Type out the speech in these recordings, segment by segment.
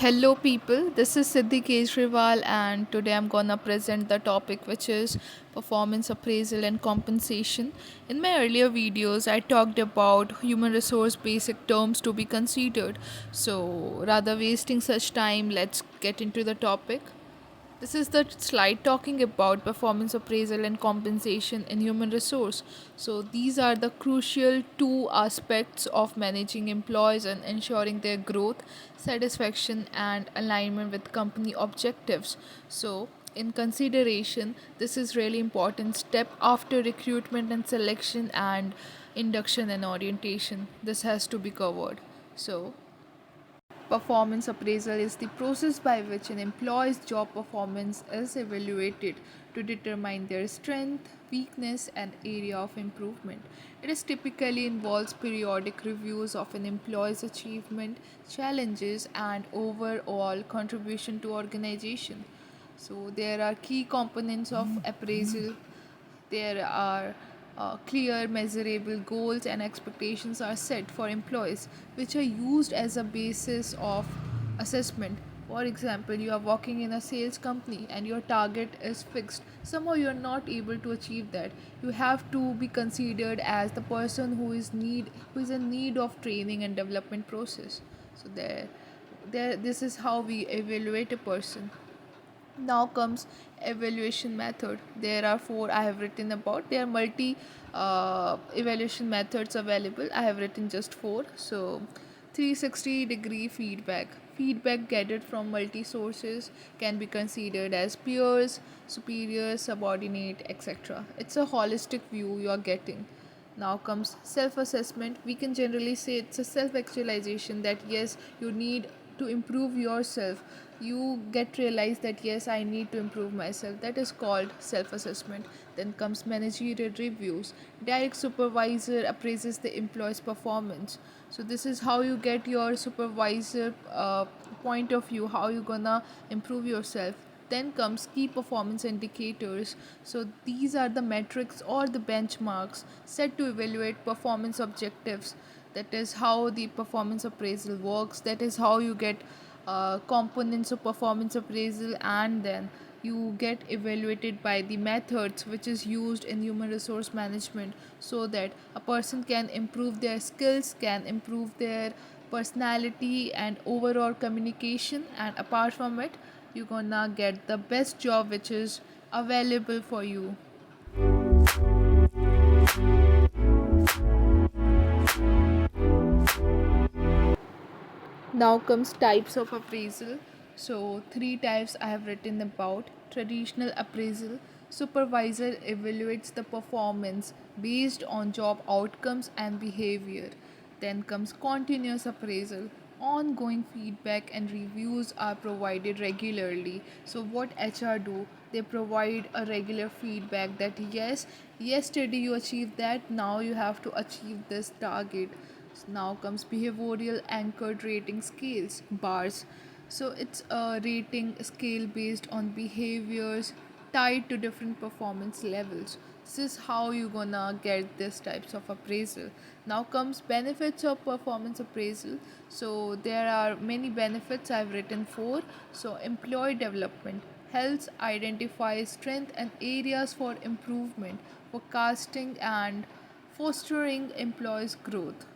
Hello, people. This is Siddhi Kejriwal, and today I'm gonna present the topic which is performance appraisal and compensation. In my earlier videos, I talked about human resource basic terms to be considered. So, rather wasting such time, let's get into the topic. This is the slide talking about performance appraisal and compensation in human resource. So these are the crucial two aspects of managing employees and ensuring their growth, satisfaction and alignment with company objectives. So in consideration, this is really important step after recruitment and selection and induction and orientation. This has to be covered. So performance appraisal is the process by which an employee's job performance is evaluated to determine their strength, weakness, and area of improvement. It is typically involves periodic reviews of an employee's achievement, challenges, and overall contribution to organization. So there are key components of appraisal. There are clear, measurable goals and expectations are set for employees, which are used as a basis of assessment. For example, you are working in a sales company and your target is fixed. Somehow you are not able to achieve that. You have to be considered as the person who is in need of training and development process. So this is how we evaluate a person. Now comes evaluation method. There are four I have written about. There are multi evaluation methods available. I have written just four. So 360-degree feedback gathered from multi sources can be considered as peers, superiors, subordinate, etc. It's a holistic view you are getting. Now comes self assessment. We can generally say it's a self actualization that yes, you need to improve yourself. You get realize that yes, I need to improve myself. That is called self assessment. Then comes managerial reviews. Direct supervisor appraises the employee's performance. So this is how you get your supervisor point of view, how you gonna improve yourself. Then comes key performance indicators. So these are the metrics or the benchmarks set to evaluate performance objectives. That is how the performance appraisal works. That is how you get components of performance appraisal, and then you get evaluated by the methods which is used in human resource management, so that a person can improve their skills, can improve their personality and overall communication, and apart from it you're gonna get the best job which is available for you. Now comes types of appraisal. So three types I have written about. Traditional appraisal. Supervisor evaluates the performance based on job outcomes and behavior. Then comes continuous appraisal. Ongoing feedback and reviews are provided regularly. So what HR do? They provide a regular feedback that yes, yesterday you achieved that, now you have to achieve this target. Now comes behavioral anchored rating scales, bars. So it's a rating scale based on behaviors tied to different performance levels. This is how you gonna get this types of appraisal. Now comes benefits of performance appraisal. So there are many benefits. I've written four. So employee development helps identify strength and areas for improvement, forecasting and fostering employees' growth.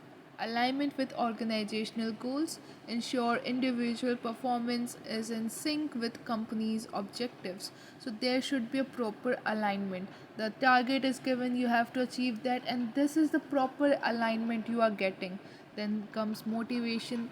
Alignment with organizational goals ensure individual performance is in sync with company's objectives. So there should be a proper alignment. The target is given, you have to achieve that, and this is the proper alignment you are getting. Then comes motivation,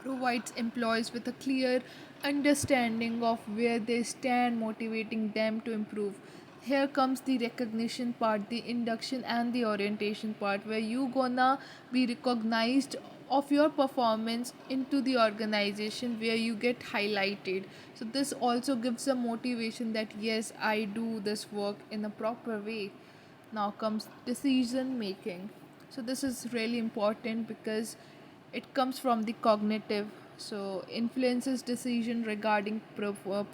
provides employees with a clear understanding of where they stand, motivating them to improve. Here comes the recognition part, the induction and the orientation part, where you gonna be recognized of your performance into the organization, where you get highlighted. So this also gives a motivation that yes, I do this work in a proper way. Now comes decision making. So this is really important because it comes from the cognitive, so influences decision regarding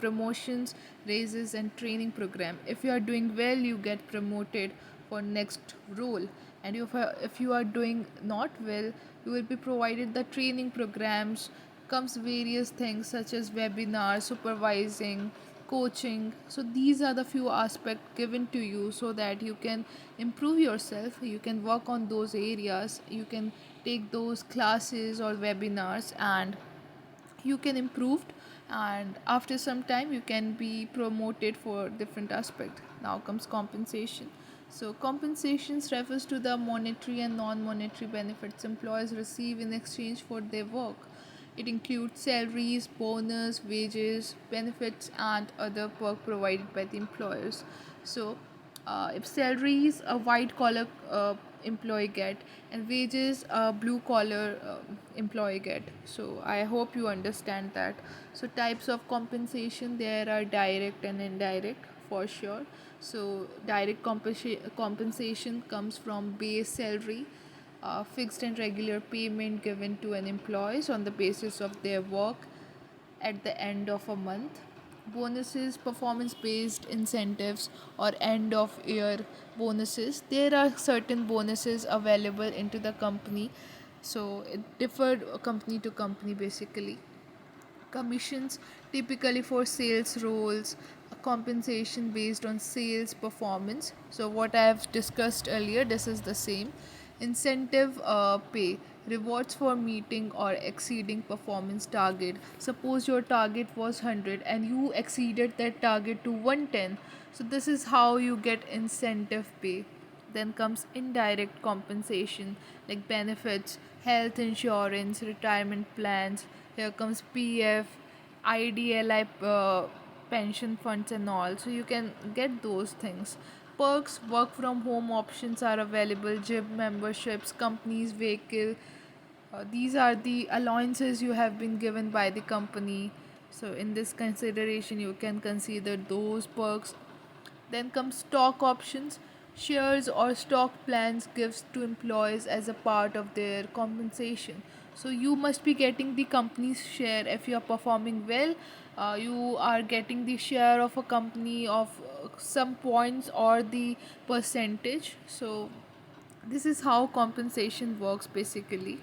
promotions, raises and training program. If you are doing well, you get promoted for next role, and if you are doing not well, you will be provided the training programs comes various things such as webinars, supervising, coaching. So these are the few aspects given to you so that you can improve yourself, you can work on those areas, you can take those classes or webinars, and you can improve, and after some time you can be promoted for different aspect. Now comes compensation. So compensations refers to the monetary and non-monetary benefits employees receive in exchange for their work. It includes salaries, bonus, wages, benefits, and other perk provided by the employers. So if salaries a white collar employee get, and wages a blue collar employee get. So I hope you understand that. So types of compensation there are direct and indirect for sure. So direct compensation comes from base salary, fixed and regular payment given to an employee on the basis of their work at the end of a month. Bonuses, performance based incentives, or end of year bonuses. There are certain bonuses available into the company, so it differed company to company basically. Commissions, typically for sales roles, compensation based on sales performance. So what I have discussed earlier, this is the same. Incentive pay, rewards for meeting or exceeding performance target. Suppose your target was 100 and you exceeded that target to 110, so this is how you get incentive pay. Then comes indirect compensation like benefits, health insurance, retirement plans. Here comes PF, IDLI, pension funds, and all. So you can get those things. Perks, work from home options are available, gym memberships, companies, vehicle. These are the allowances you have been given by the company. So, in this consideration, you can consider those perks. Then comes stock options. Shares or stock plans gives to employees as a part of their compensation. So you must be getting the company's share if you are performing well. You are getting the share of a company of some points or the percentage. So this is how compensation works basically.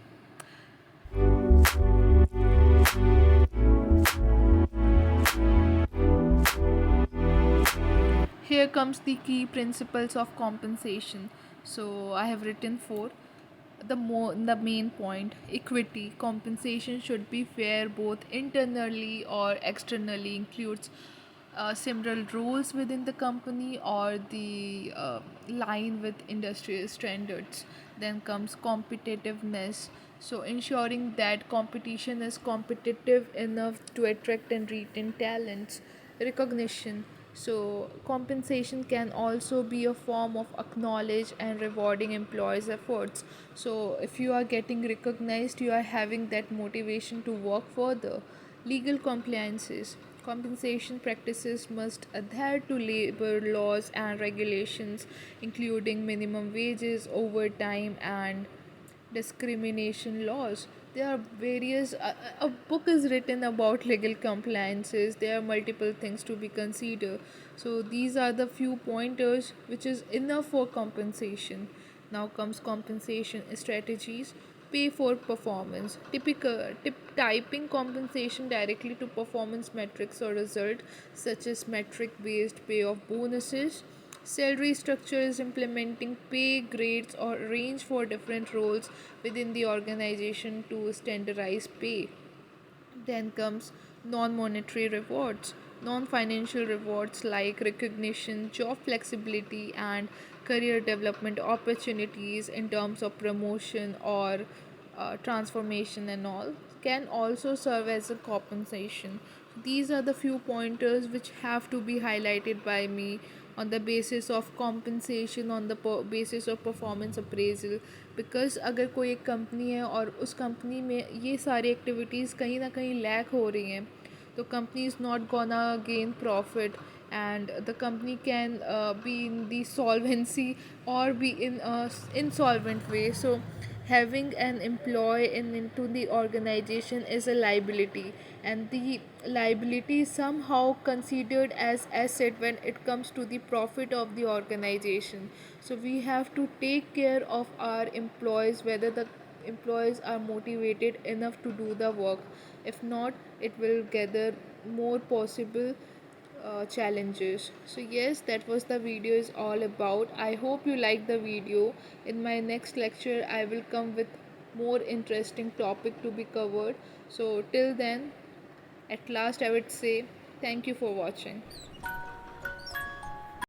Here comes the key principles of compensation. So I have written four. The main point, equity. Compensation should be fair both internally or externally, includes similar rules within the company or the line with industrial standards. Then comes competitiveness, so ensuring that competition is competitive enough to attract and retain talents. Recognition, so compensation can also be a form of acknowledge and rewarding employees efforts. So if you are getting recognized, you are having that motivation to work further. Legal compliances, compensation practices must adhere to labor laws and regulations, including minimum wages, overtime, and discrimination laws. There are various, a book is written about legal compliances. There are multiple things to be considered. So these are the few pointers which is enough for compensation. Now comes compensation strategies. Pay for performance. Typing compensation directly to performance metrics or result, such as metric based pay of bonuses. Salary structure is implementing pay grades or range for different roles within the organization to standardize pay. Then comes non monetary rewards. Non financial rewards like recognition, job flexibility, and career development opportunities in terms of promotion or transformation and all can also serve as a compensation. These are the few pointers which have to be highlighted by me on the basis of compensation, on the basis of performance appraisal. Because अगर कोई एक company है और उस company में ये सारी activities कहीं ना कहीं लैक हो रही हैं, तो company is not gonna gain profit, and the company can be in the solvency or be in a insolvent way. So having an employee into the organization is a liability, and the liability is somehow considered as asset when it comes to the profit of the organization. So we have to take care of our employees, whether the employees are motivated enough to do the work. If not, it will gather more possible challenges. So yes, that was the video is all about. I hope you like the video. In my next lecture I will come with more interesting topic to be covered. So till then, at last I would say thank you for watching.